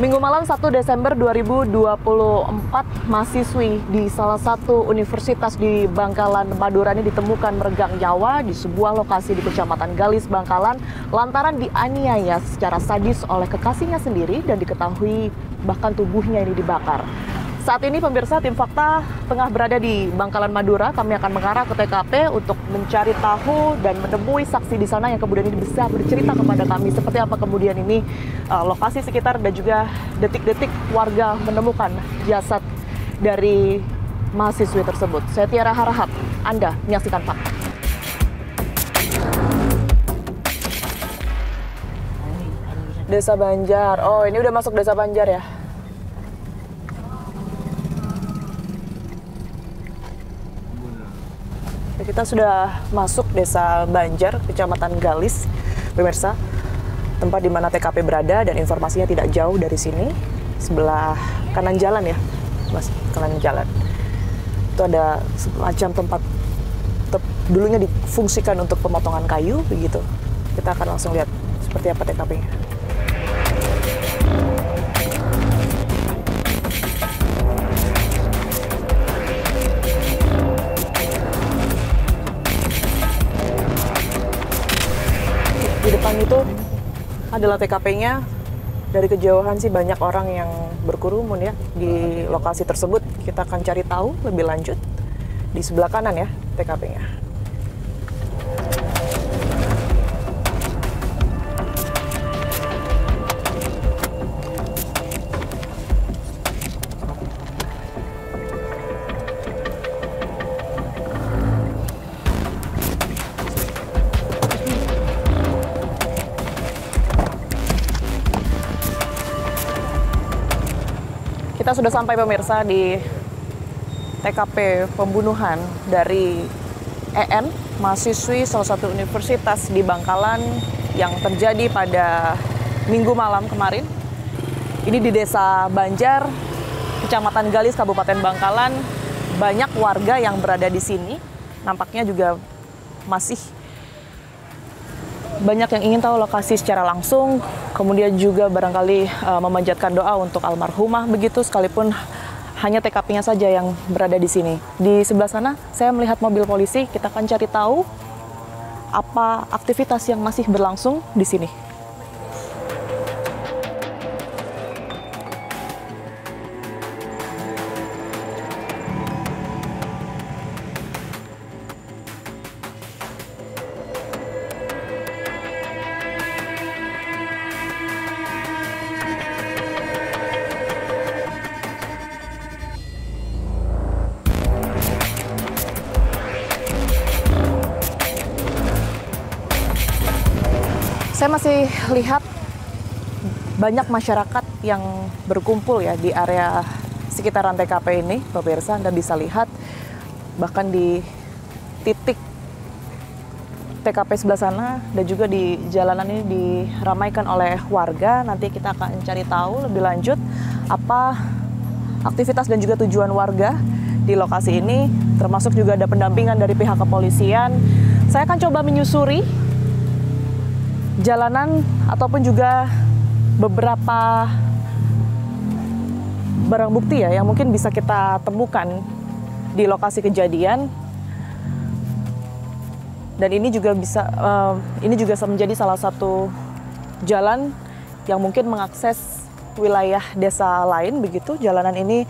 Minggu malam 1 Desember 2024, mahasiswi di salah satu universitas di Bangkalan, Madura ini ditemukan meregang nyawa di sebuah lokasi di Kecamatan Galis, Bangkalan, lantaran dianiaya secara sadis oleh kekasihnya sendiri dan diketahui bahkan tubuhnya ini dibakar. Saat ini pemirsa, tim Fakta tengah berada di Bangkalan, Madura. Kami akan mengarah ke TKP untuk mencari tahu dan menemui saksi di sana yang kemudian ini bisa bercerita kepada kami seperti apa kemudian ini lokasi sekitar dan juga detik-detik warga menemukan jasad dari mahasiswi tersebut. Saya Tiara Harahap, Anda menyaksikan Fakta. Desa Banjar, oh ini udah masuk Desa Banjar ya? Kita sudah masuk Desa Banjar, Kecamatan Galis, pemirsa. Tempat di mana TKP berada dan informasinya tidak jauh dari sini, sebelah kanan jalan ya, mas, kanan jalan. Itu ada semacam tempat dulunya difungsikan untuk pemotongan kayu, begitu. Kita akan langsung lihat seperti apa TKP-nya. Di depan itu adalah TKP-nya. Dari kejauhan sih banyak orang yang berkerumun ya di lokasi tersebut. Kita akan cari tahu lebih lanjut di sebelah kanan ya TKP-nya. Kita sudah sampai pemirsa di TKP pembunuhan dari EN, mahasiswi salah satu universitas di Bangkalan yang terjadi pada Minggu malam kemarin. Ini di Desa Banjar, Kecamatan Galis, Kabupaten Bangkalan. Banyak warga yang berada di sini. Nampaknya juga masih banyak yang ingin tahu lokasi secara langsung, kemudian juga barangkali memanjatkan doa untuk almarhumah begitu, sekalipun hanya TKP-nya saja yang berada di sini. Di sebelah sana saya melihat mobil polisi, kita akan cari tahu apa aktivitas yang masih berlangsung di sini. Saya masih lihat banyak masyarakat yang berkumpul ya di area sekitaran TKP ini, pemirsa. Anda bisa lihat bahkan di titik TKP sebelah sana dan juga di jalanan ini diramaikan oleh warga. Nanti kita akan cari tahu lebih lanjut apa aktivitas dan juga tujuan warga di lokasi ini, termasuk juga ada pendampingan dari pihak kepolisian. Saya akan coba menyusuri jalanan ataupun juga beberapa barang bukti ya yang mungkin bisa kita temukan di lokasi kejadian. Dan ini juga menjadi salah satu jalan yang mungkin mengakses wilayah desa lain begitu. Jalanan ini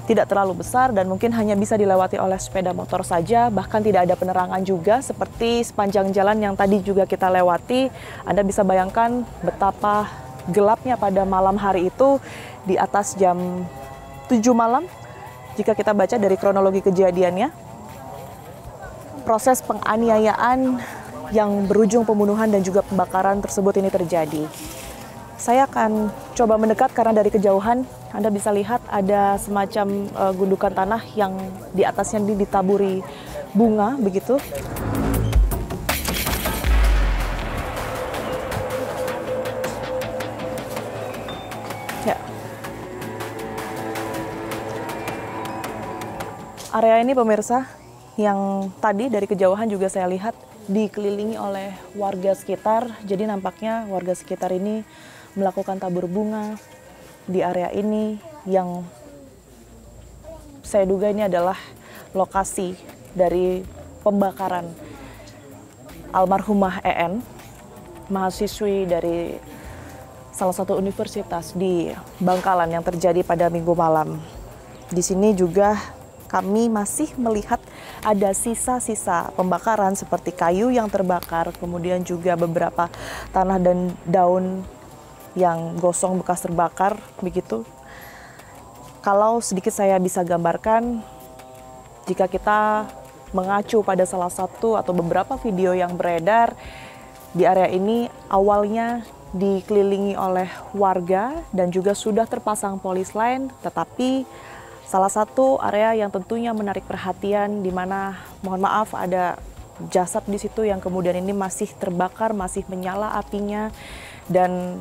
tidak terlalu besar dan mungkin hanya bisa dilewati oleh sepeda motor saja, bahkan tidak ada penerangan juga seperti sepanjang jalan yang tadi juga kita lewati. Anda bisa bayangkan betapa gelapnya pada malam hari itu di atas jam 7 malam jika kita baca dari kronologi kejadiannya. Proses penganiayaan yang berujung pembunuhan dan juga pembakaran tersebut ini terjadi. Saya akan coba mendekat karena dari kejauhan Anda bisa lihat ada semacam gundukan tanah yang di atasnya ditaburi bunga begitu. Ya. Area ini pemirsa yang tadi dari kejauhan juga saya lihat dikelilingi oleh warga sekitar. Jadi nampaknya warga sekitar ini melakukan tabur bunga di area ini yang saya duga ini adalah lokasi dari pembakaran almarhumah EN, mahasiswi dari salah satu universitas di Bangkalan yang terjadi pada Minggu malam. Di sini juga kami masih melihat ada sisa-sisa pembakaran seperti kayu yang terbakar, kemudian juga beberapa tanah dan daun yang gosong bekas terbakar, begitu. Kalau sedikit saya bisa gambarkan, jika kita mengacu pada salah satu atau beberapa video yang beredar, di area ini awalnya dikelilingi oleh warga dan juga sudah terpasang polis lain, tetapi salah satu area yang tentunya menarik perhatian di mana, mohon maaf, ada jasad di situ yang kemudian ini masih terbakar, masih menyala apinya, dan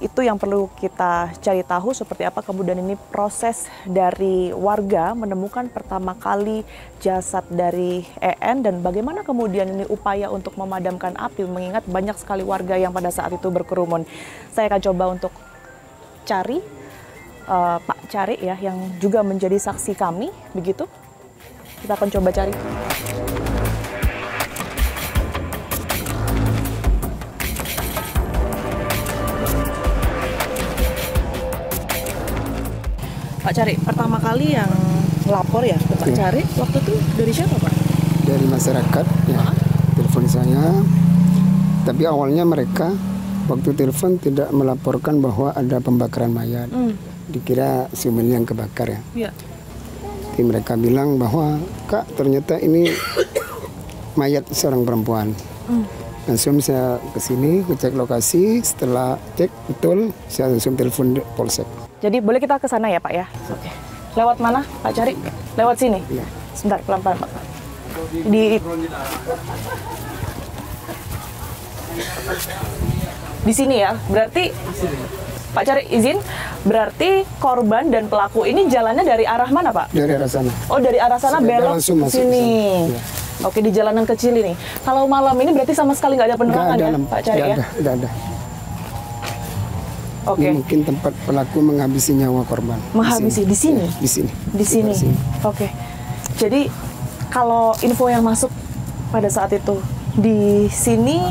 itu yang perlu kita cari tahu seperti apa kemudian ini proses dari warga menemukan pertama kali jasad dari EN dan bagaimana kemudian ini upaya untuk memadamkan api mengingat banyak sekali warga yang pada saat itu berkerumun. Saya akan coba untuk cari Pak Cari ya yang juga menjadi saksi kami, begitu. Kita akan coba cari. Pak Cari, pertama kali yang lapor ya ke Pak Cari, waktu itu dari siapa Pak? Dari masyarakat, ya. Telepon saya. Tapi awalnya mereka waktu telepon tidak melaporkan bahwa ada pembakaran mayat. Dikira sumber yang kebakar ya. Iya. Jadi mereka bilang bahwa, Kak, ternyata ini mayat seorang perempuan. Langsung saya ke sini, cek lokasi. Setelah cek betul, saya langsung telepon polsek. Jadi boleh kita ke sana ya Pak ya? Oke. Lewat mana Pak Cari? Lewat sini? Iya. Sebentar, pelan-pelan Pak. Di sini ya, berarti Pak Cari izin, berarti korban dan pelaku ini jalannya dari arah mana Pak? Dari arah sana. Oh dari arah sana belok ke sini. Ya. Oke, di jalanan kecil ini. Kalau malam ini berarti sama sekali nggak ada penerangan ya Pak Cari ya? Nggak ada. Oke. Ini mungkin tempat pelaku menghabisi nyawa korban. Menghabisi di sini? Ya, di sini. Di sini. Oke. Jadi kalau info yang masuk pada saat itu di sini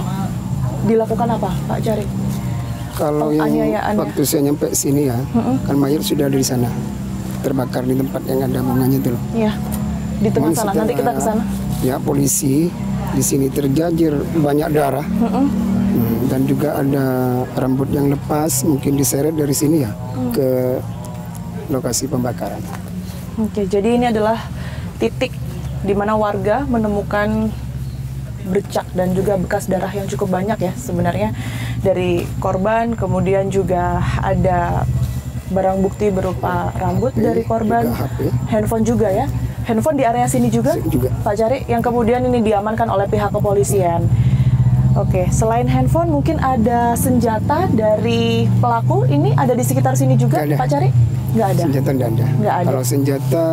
dilakukan apa, Pak Cari? Kalau yang waktu saya nyampe sini ya, kan mayat sudah ada di sana, terbakar di tempat yang ada bunganya itu loh. Iya. Di tengah sana. Nanti kita ke sana. Ya polisi di sini terjajir banyak darah. Dan juga ada rambut yang lepas, mungkin diseret dari sini ya ke lokasi pembakaran. Oke, jadi ini adalah titik di mana warga menemukan bercak dan juga bekas darah yang cukup banyak ya sebenarnya dari korban. Kemudian juga ada barang bukti berupa rambut dari korban, handphone juga ya. Handphone di area sini juga, Pak Cari, yang kemudian ini diamankan oleh pihak kepolisian. Oke, selain handphone mungkin ada senjata dari pelaku ini ada di sekitar sini juga, Pak Cari? Nggak ada? Senjata nggak ada. Nggak ada. Kalau senjata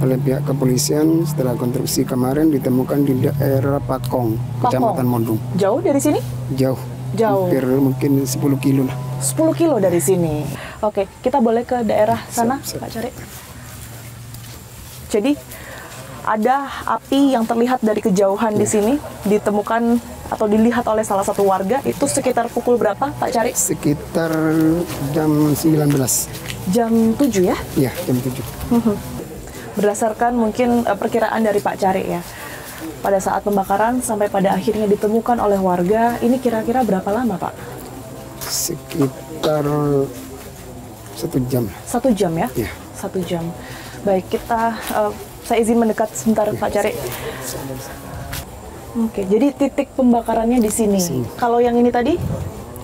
oleh pihak kepolisian setelah konstruksi kemarin ditemukan di daerah Pakong, Kecamatan Mondung. Jauh dari sini? Jauh. Jauh. Hampir mungkin 10 kilo lah. 10 kilo dari sini. Oke, kita boleh ke daerah sana, Pak Cari? Jadi ada api yang terlihat dari kejauhan di sini, ditemukan atau dilihat oleh salah satu warga, itu sekitar pukul berapa, Pak Cari? Sekitar jam 19. Jam 7 ya? Iya, jam 7. Berdasarkan mungkin perkiraan dari Pak Cari ya, pada saat pembakaran sampai pada akhirnya ditemukan oleh warga, ini kira-kira berapa lama, Pak? Sekitar 1 jam. 1 jam ya? Iya. 1 jam. Baik, saya izin mendekat sebentar, Pak Cari. Oke, jadi titik pembakarannya di sini. Kalau yang ini tadi?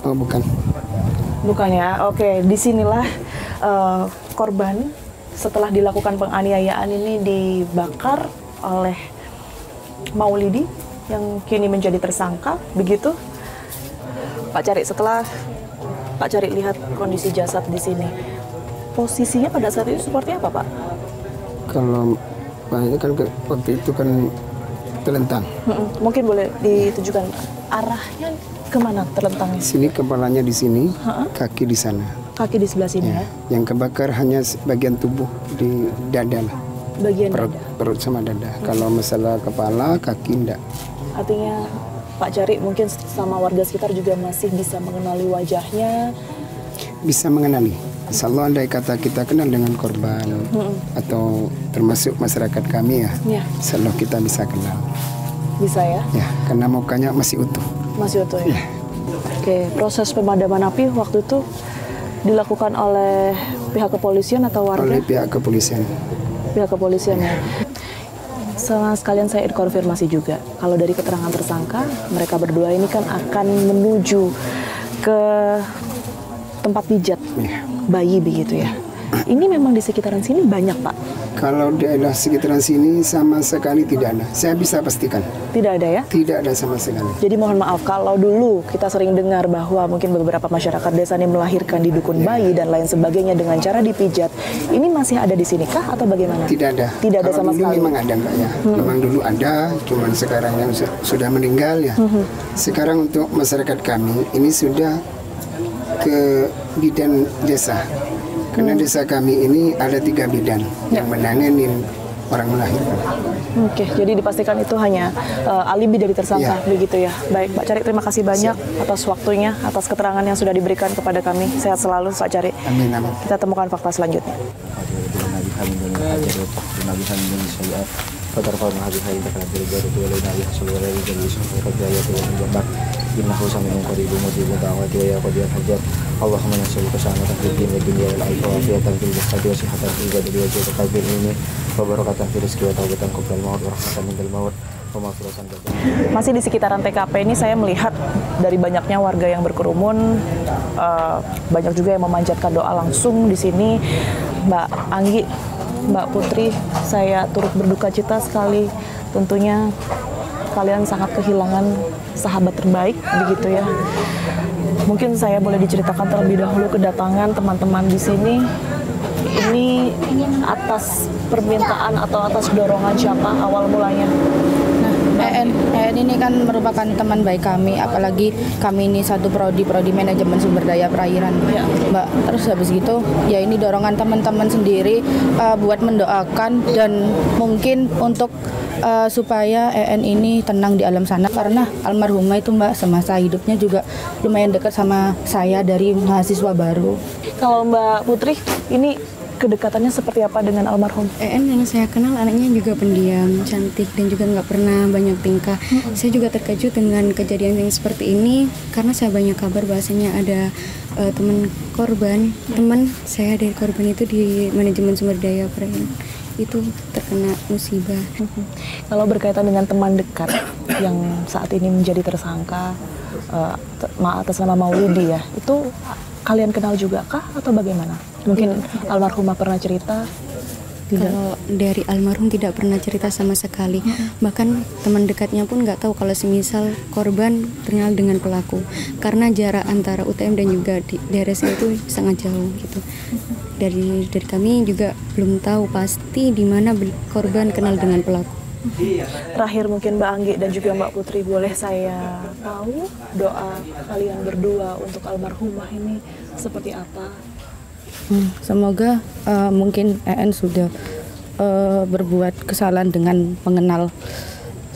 Oh, bukan. Bukan ya. Oke, disinilah korban setelah dilakukan penganiayaan ini dibakar oleh Maulidi yang kini menjadi tersangka, begitu. Pak Cari, setelah Pak Cari lihat kondisi jasad di sini, posisinya pada saat itu seperti apa, Pak? Kalau banyak kan waktu itu kan terlentang. Mungkin boleh ditujukan arahnya kemana terlentangnya? Sini kepalanya di sini, kaki di sana. Kaki di sebelah sini ya? Yang kebakar hanya bagian tubuh di dada lah. Bagian Perut, dada. perut sama dada. Kalau masalah kepala, kaki enggak. Artinya Pak Cari mungkin sama warga sekitar juga masih bisa mengenali wajahnya. Bisa mengenali. Insya Allah andai kata kita kenal dengan korban atau termasuk masyarakat kami ya, Ya, insya Allah kita bisa kenal. bisa ya? Ya, karena mukanya masih utuh. Masih utuh ya? Oke, proses pemadaman api waktu itu dilakukan oleh pihak kepolisian atau warga? Oleh pihak kepolisian. Pihak kepolisian ya. Sama sekalian saya konfirmasi juga, kalau dari keterangan tersangka, mereka berdua ini kan akan menuju ke tempat pijat bayi begitu ya. Ini memang di sekitaran sini banyak Pak? Kalau daerah sekitaran sini sama sekali tidak ada. Saya bisa pastikan. Tidak ada ya? Tidak ada sama sekali. Jadi mohon maaf, kalau dulu kita sering dengar bahwa mungkin beberapa masyarakat desa ini melahirkan di dukun bayi dan lain sebagainya dengan cara dipijat, ini masih ada di sini kah atau bagaimana? Tidak ada. Tidak ada Kalau sama dulu sekali. memang ada Mbak ya. Memang dulu ada, cuman sekarang yang sudah meninggal ya. Sekarang untuk masyarakat kami ini sudah ke bidan desa. Karena desa kami ini ada 3 bidan yang menanganin orang melahirkan. Oke, jadi dipastikan itu hanya alibi dari tersangka, begitu ya. Baik, Pak Cari, terima kasih banyak atas waktunya, atas keterangan yang sudah diberikan kepada kami. Sehat selalu, Pak Cari. Amin, amin. Kita temukan fakta selanjutnya. Masih di sekitaran TKP ini saya melihat dari banyaknya warga yang berkerumun, banyak juga yang memanjatkan doa langsung di sini. Mbak Anggi, Mbak Putri, saya turut berduka cita sekali. Tentunya kalian sangat kehilangan sahabat terbaik, begitu ya. Mungkin saya boleh diceritakan terlebih dahulu kedatangan teman-teman di sini. Ini atas permintaan atau atas dorongan siapa awal mulanya? EN ini kan merupakan teman baik kami, apalagi kami ini satu prodi manajemen sumber daya perairan, Mbak. Terus habis gitu, ya ini dorongan teman-teman sendiri buat mendoakan dan mungkin untuk supaya EN ini tenang di alam sana, karena almarhumah itu Mbak semasa hidupnya juga lumayan dekat sama saya dari mahasiswa baru. Kalau Mbak Putri, ini kedekatannya seperti apa dengan almarhum? EN yang saya kenal anaknya juga pendiam, cantik dan juga nggak pernah banyak tingkah. Saya juga terkejut dengan kejadian yang seperti ini karena saya banyak kabar bahasanya ada teman saya dari korban itu di manajemen sumber daya perairan itu terkena musibah. Kalau berkaitan dengan teman dekat yang saat ini menjadi tersangka atas nama Maulidi ya, itu kalian kenal juga kah atau bagaimana? Mungkin almarhumah pernah cerita? Tidak. Kalau dari almarhum tidak pernah cerita sama sekali. Bahkan teman dekatnya pun nggak tahu kalau semisal korban terkenal dengan pelaku. Karena jarak antara UTM dan juga di daerah saya itu sangat jauh gitu. Dari kami juga belum tahu pasti di mana korban kenal dengan pelaku. Terakhir mungkin Mbak Anggi dan juga Mbak Putri, boleh saya tahu doa kalian berdua untuk almarhumah ini seperti apa? Semoga mungkin EN sudah berbuat kesalahan dengan mengenal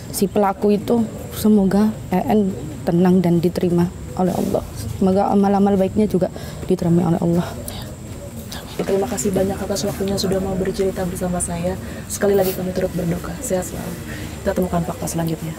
si pelaku itu. Semoga EN tenang dan diterima oleh Allah. Semoga amal-amal baiknya juga diterima oleh Allah. Terima kasih banyak atas waktunya sudah mau bercerita bersama saya. Sekali lagi kami turut berduka. Sehat selalu. Kita temukan fakta selanjutnya.